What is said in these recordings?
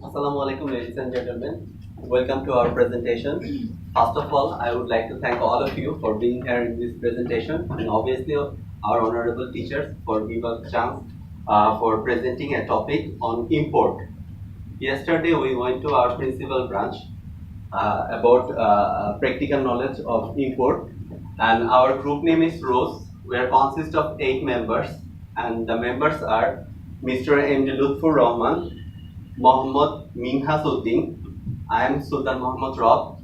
Assalamu alaikum, ladies and gentlemen. Welcome to our presentation. First of all, I would like to thank all of you for being here in this presentation, and obviously our honorable teachers for giving us a chance for presenting a topic on import. Yesterday, we went to our principal branch about practical knowledge of import, and our group name is Rose. We are consist of 8 members, and the members are Mr. M. D. Lutfur Rahman, Mohammad Minhasuddin, I am Sultan Muhammad Rob,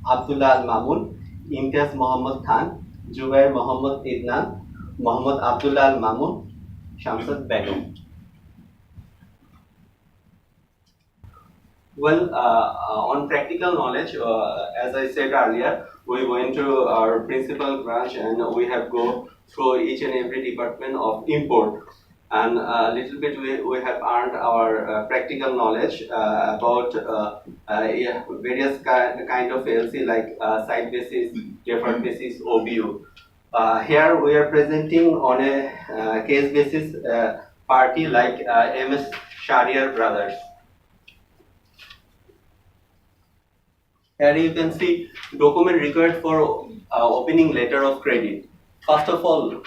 Abdullah Al Mamun, Imtiaz Muhammad Khan, Jubair Muhammad Idnan, Muhammad Abdullah Al Mamun, Shamsad Begum. Well, on practical knowledge, as I said earlier, we went to our principal branch and we have go through each and every department of import. And a little bit we have earned our practical knowledge about various kind of LC like site basis, deferred basis, OBU. Here we are presenting on a case basis party like MS Shariar Brothers. Here you can see document required for opening letter of credit. First of all,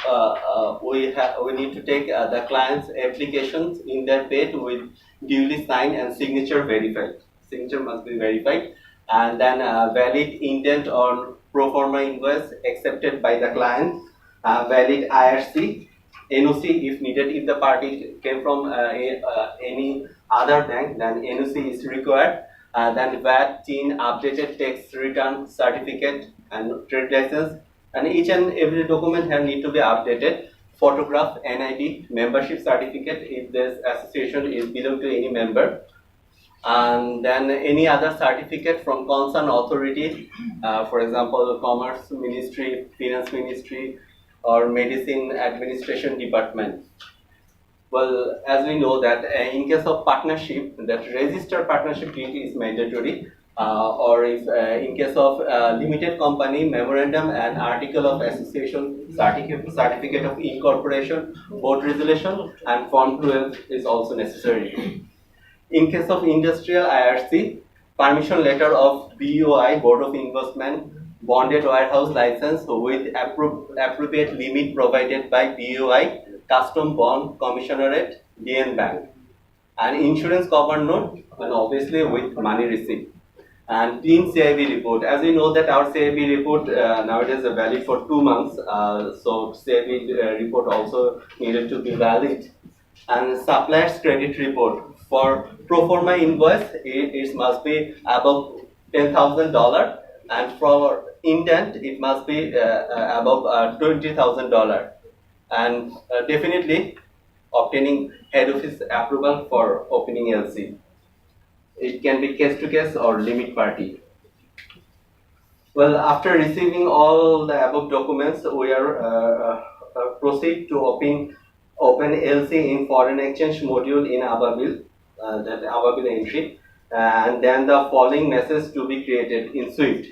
we need to take the client's applications in their page with duly signed and signature verified. Signature must be verified, and then valid indent on pro forma invoice accepted by the client, valid IRC, NOC if needed. If the party came from any other bank, then NOC is required. Then VAT, TIN, updated tax return certificate, and trade license. And each and every document here need to be updated. Photograph, NID, membership certificate if this association is belong to any member, and then any other certificate from concerned authority, for example, Commerce Ministry, Finance Ministry, or Medicine Administration Department. Well, as we know that in case of partnership, that registered partnership duty is mandatory. Or if in case of limited company, memorandum and article of association, certificate of incorporation, board resolution, and form 12 is also necessary. In case of industrial IRC, permission letter of BOI, Board of Investment, bonded warehouse license with appropriate limit provided by BOI, custom bond commissionerate, DN Bank, and insurance cover note, and obviously with money receipt. And clean CIB report. As we know that our CIB report nowadays is valid for 2 months, so CIB report also needed to be valid. And supplier's credit report for pro forma invoice, it must be above $10,000, and for indent it must be above $20,000, and definitely obtaining head office approval for opening LC. It can be case to case or limit party. Well, after receiving all the above documents, we are proceed to open LC in foreign exchange module in Ababil, that Ababil entry, and then the following message to be created in Swift.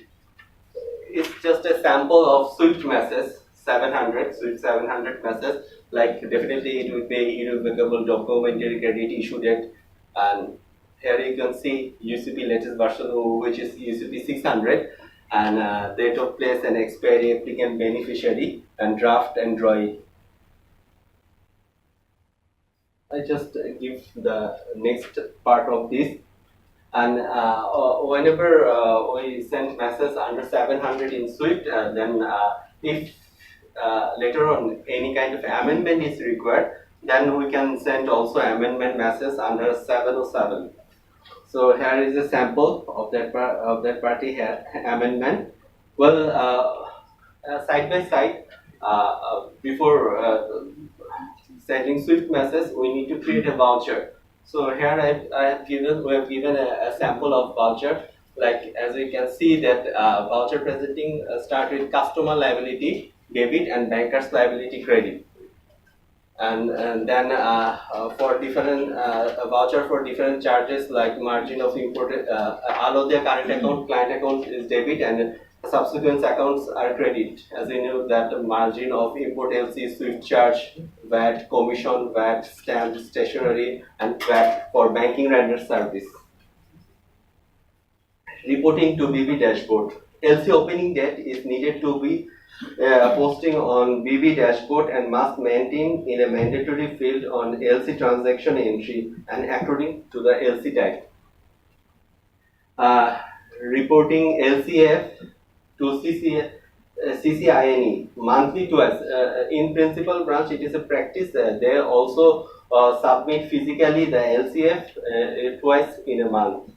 It's just a sample of Swift message 700, Swift 700 message. Like definitely it will be irrevocable documentary credit issue date, and here you can see UCP latest version, which is UCP 600, and date of place and expiry, applicant, beneficiary, and draft and drawing. I just give the next part of this, and whenever we send message under 700 in Swift, then if later on any kind of amendment is required, then we can send also amendment message under 707. So here is a sample of that party here amendment. Well, side by side, before sending Swift message, we need to create a voucher. So here we have given a sample of voucher. Like as we can see that voucher presenting start with customer liability debit and banker's liability credit. And then for different voucher for different charges like margin of imported Alodia current account, client account is debit, and subsequent accounts are credit. As you know that the margin of import LC, swift charge, VAT, commission, VAT, stamp, stationery, and VAT for banking rendered service. Reporting to BB dashboard. LC opening date is needed to be posting on BB dashboard and must maintain in a mandatory field on LC transaction entry and according to the LC type. Reporting LCF to CCINE monthly twice. In principal branch, it is a practice. They also submit physically the LCF twice in a month.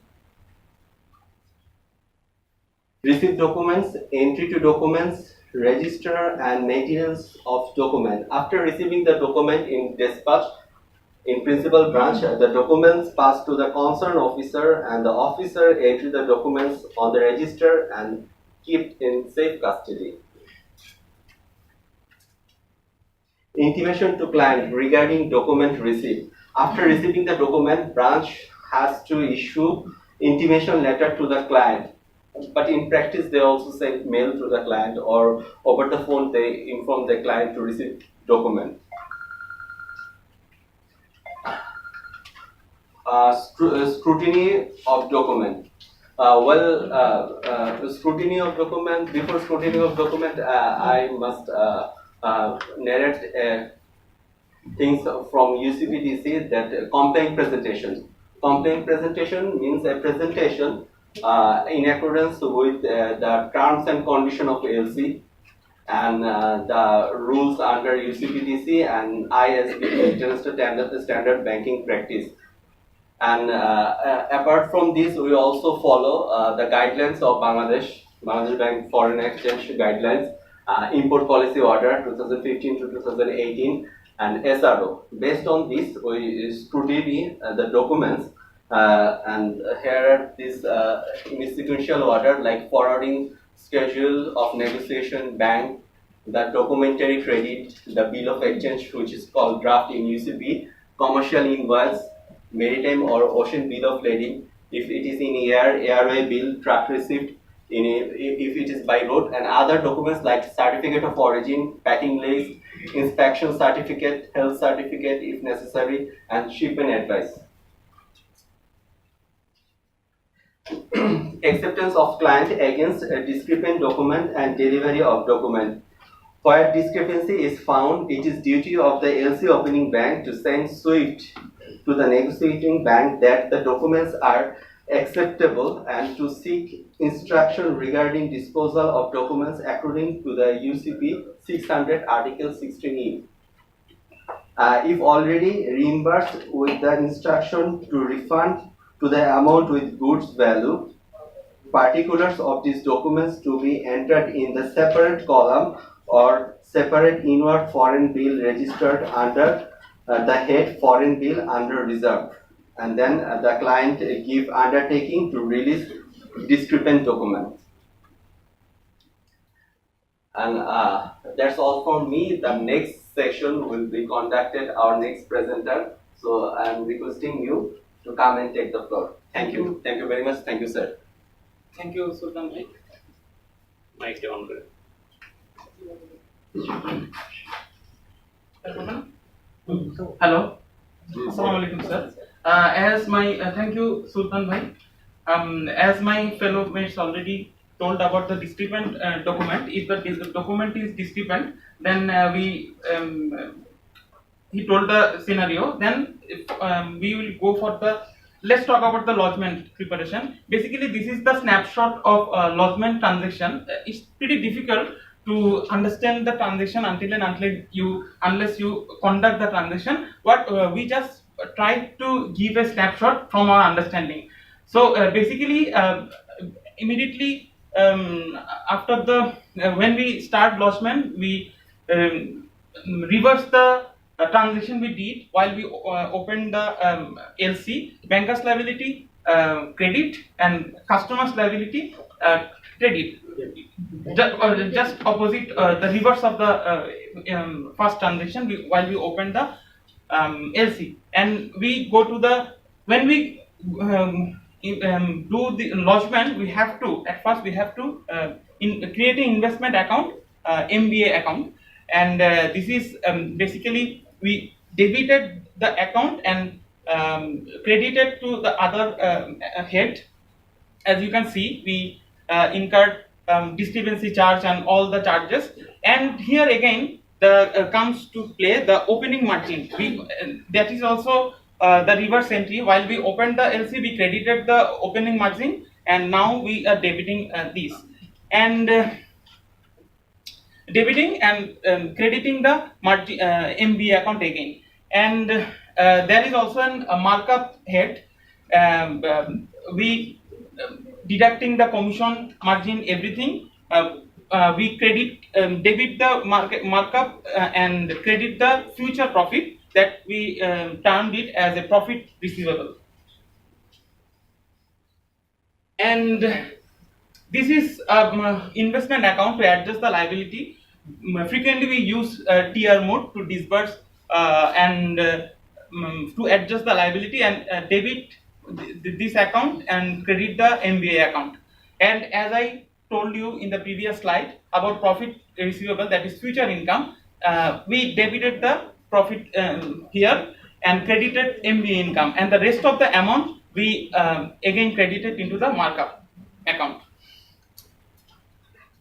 Receive documents, entry to documents, register and maintenance of document. After receiving the document in dispatch, in principal branch, the documents pass to the concerned officer and the officer entry the documents on the register and keep in safe custody. Intimation to client regarding document receipt. After receiving the document, branch has to issue intimation letter to the client. But in practice, they also send mail to the client or over the phone they inform the client to receive document. Scrutiny of document. Scrutiny of document. Before scrutiny of document, I must narrate things from UCPDC that complaint presentation. Complaint presentation means a presentation in accordance with the terms and condition of LC and the rules under UCPDC and ISB, International Standard Banking Practice. And apart from this, we also follow the guidelines of Bangladesh Bank Foreign Exchange Guidelines, Import Policy Order 2015 to 2018, and SRO. Based on this, we scrutiny the documents, and here are this in sequential order like forwarding schedule of negotiation, bank, the documentary credit, the bill of exchange, which is called draft in UCP, commercial invoice, maritime or ocean bill of lading, if it is in air, airway bill, truck receipt, if it is by road, and other documents like certificate of origin, packing list, inspection certificate, health certificate if necessary, and shipment advice. Acceptance of client against a discrepant document and delivery of document. Where discrepancy is found, it is duty of the LC opening bank to send SWIFT to the negotiating bank that the documents are acceptable and to seek instruction regarding disposal of documents according to the UCP 600 Article 16E. If already reimbursed with the instruction to refund to the amount with goods value, particulars of these documents to be entered in the separate column or separate inward foreign bill registered under the head foreign bill under reserve, and then the client give undertaking to release discrepant documents. And that's all for me. The next session will be conducted our next presenter. So I'm requesting you to come and take the floor. Thank you. Thank you very much. Thank you, sir. Thank you, Sultan bhai. Mic down. Hello. Assalamualaikum, sir. Thank you, Sultan bhai. As my fellow mates already told about the discrepant document, if the document is discrepant, then he told the scenario. Then we will go for the. Let's talk about the lodgement preparation. Basically, this is the snapshot of lodgement transaction. It's pretty difficult to understand the transaction unless you conduct the transaction. But we just try to give a snapshot from our understanding. So basically, immediately after the when we start lodgement, we reverse the transaction we did while we opened the LC, banker's liability credit and customer's liability credit. Just opposite the reverse of the first transaction while we opened the LC, and we go to the when we do the lodgement, we have to create an investment account, MBA account, and this is basically we debited the account and credited to the other head. As you can see, we incurred distributancy charge and all the charges, and here again the comes to play the opening margin. That is also the reverse entry. While we opened the LC, we credited the opening margin, and now we are debiting these, and debiting and crediting the margin, MBA account again. And there is also a markup head. We deducting the commission margin, everything. We debit the markup and credit the future profit that we termed it as a profit receivable. And this is investment account to adjust the liability. Frequently we use TR mode to disburse and to adjust the liability and debit this account and credit the MBA account. And as I told you in the previous slide about profit receivable, that is future income, we debited the profit here and credited MBA income, and the rest of the amount we again credited into the markup account.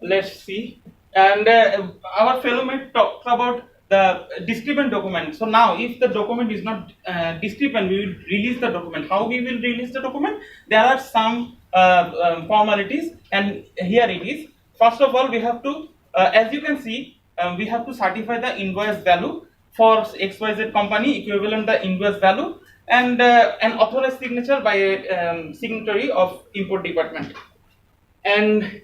Let's see. And our fellow mate talks about the discrepant document. So now if the document is not discrepant, we will release the document. How we will release the document? There are some formalities, and here it is. First of all, we have to, as you can see, we have to certify the invoice value for XYZ company, equivalent the invoice value, and an authorized signature by a signatory of import department. And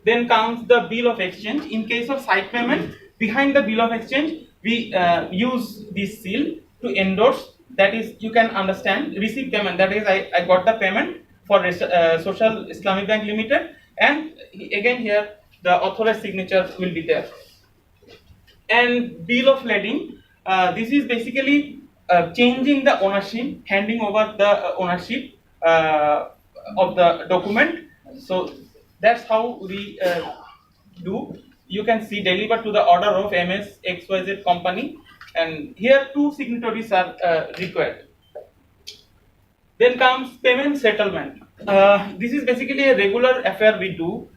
then comes the bill of exchange. In case of side payment, behind the bill of exchange, we use this seal to endorse. That is, you can understand, receive payment. That is, I got the payment for Social Islamic Bank Limited, and again here the authorized signature will be there. And bill of lading. This is basically changing the ownership, handing over the ownership of the document. So that's how we do. You can see delivered to the order of MS XYZ company, and here two signatories are required. Then comes payment settlement. This is basically a regular affair we do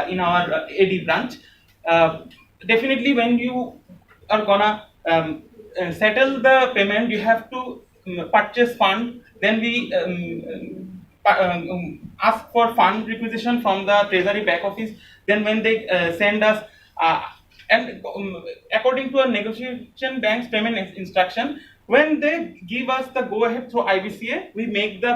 in our AD branch. Definitely when you are gonna settle the payment, you have to purchase fund. Then we ask for fund requisition from the treasury back office. Then when they send us and according to a negotiation bank's payment instruction, when they give us the go ahead through IBCA, we make the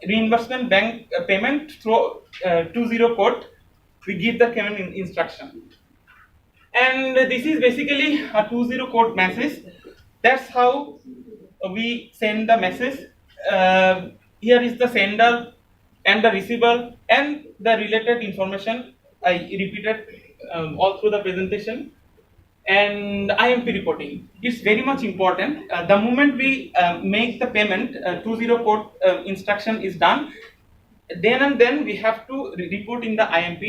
reimbursement bank payment through 20 code. We give the payment instruction, and this is basically a 20 code message. That's how we send the message. Here is the sender and the receiver and the related information. I repeated all through the presentation. And IMP reporting, it's very much important. The moment we make the payment, 20 code instruction is done, then and then we have to report in the IMP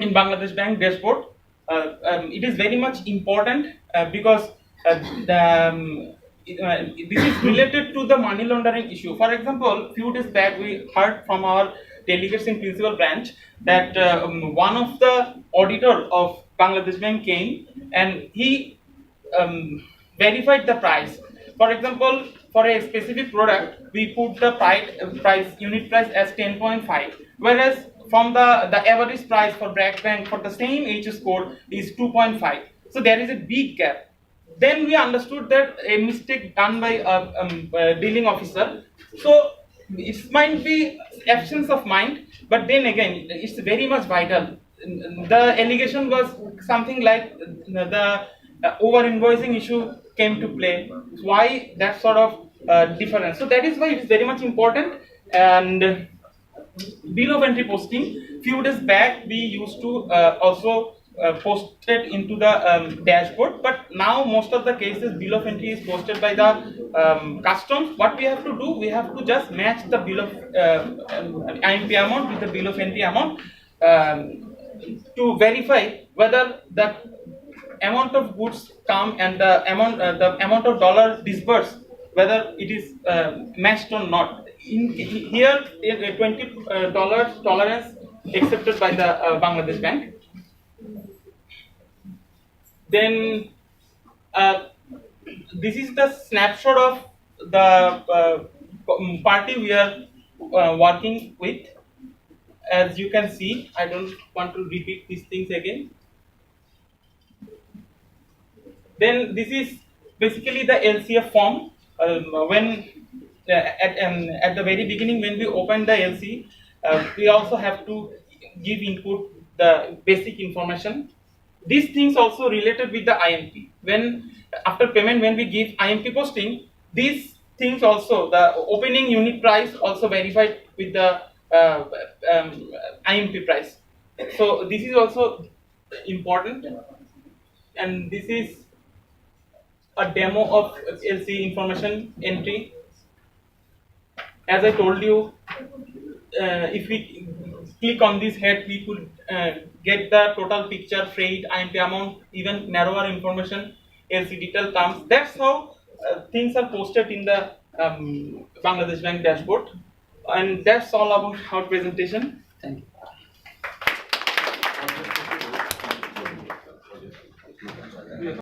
in Bangladesh Bank dashboard. It is very much important because this is related to the money laundering issue. For example, few days back we heard from our delegates in principal branch that one of the auditor of Bangladesh Bank came and he verified the price. For example, for a specific product, we put the unit price as 10.5, whereas from the average price for Black Bank for the same HS code is 2.5. So there is a big gap. Then we understood that a mistake done by a dealing officer. So it might be absence of mind, but then again, it's very much vital. The allegation was something like the over invoicing issue came to play. Why that sort of difference? So that is why it's very much important. And bill of entry posting. Few days back, we used to also posted into the dashboard, but now most of the cases bill of entry is posted by the customs. What we have to do, we have to just match the bill of IMP amount with the bill of entry amount to verify whether the amount of goods come and the amount of dollar disbursed, whether it is matched or not. Here, $20 tolerance accepted by the Bangladesh Bank. Then this is the snapshot of the party we are working with. As you can see, I don't want to repeat these things again. Then this is basically the LCF form. When at the very beginning, when we open the LC, we also have to give input the basic information. These things also related with the IMP. When after payment, when we give IMP posting, these things also, the opening unit price also verified with the IMP price. So this is also important, and this is a demo of LC information entry. As I told you, if we click on this head, we could get the total picture, freight, IMP amount, even narrower information, LC detail comes. That's how things are posted in the Bangladesh Bank dashboard. And that's all about our presentation. Thank you.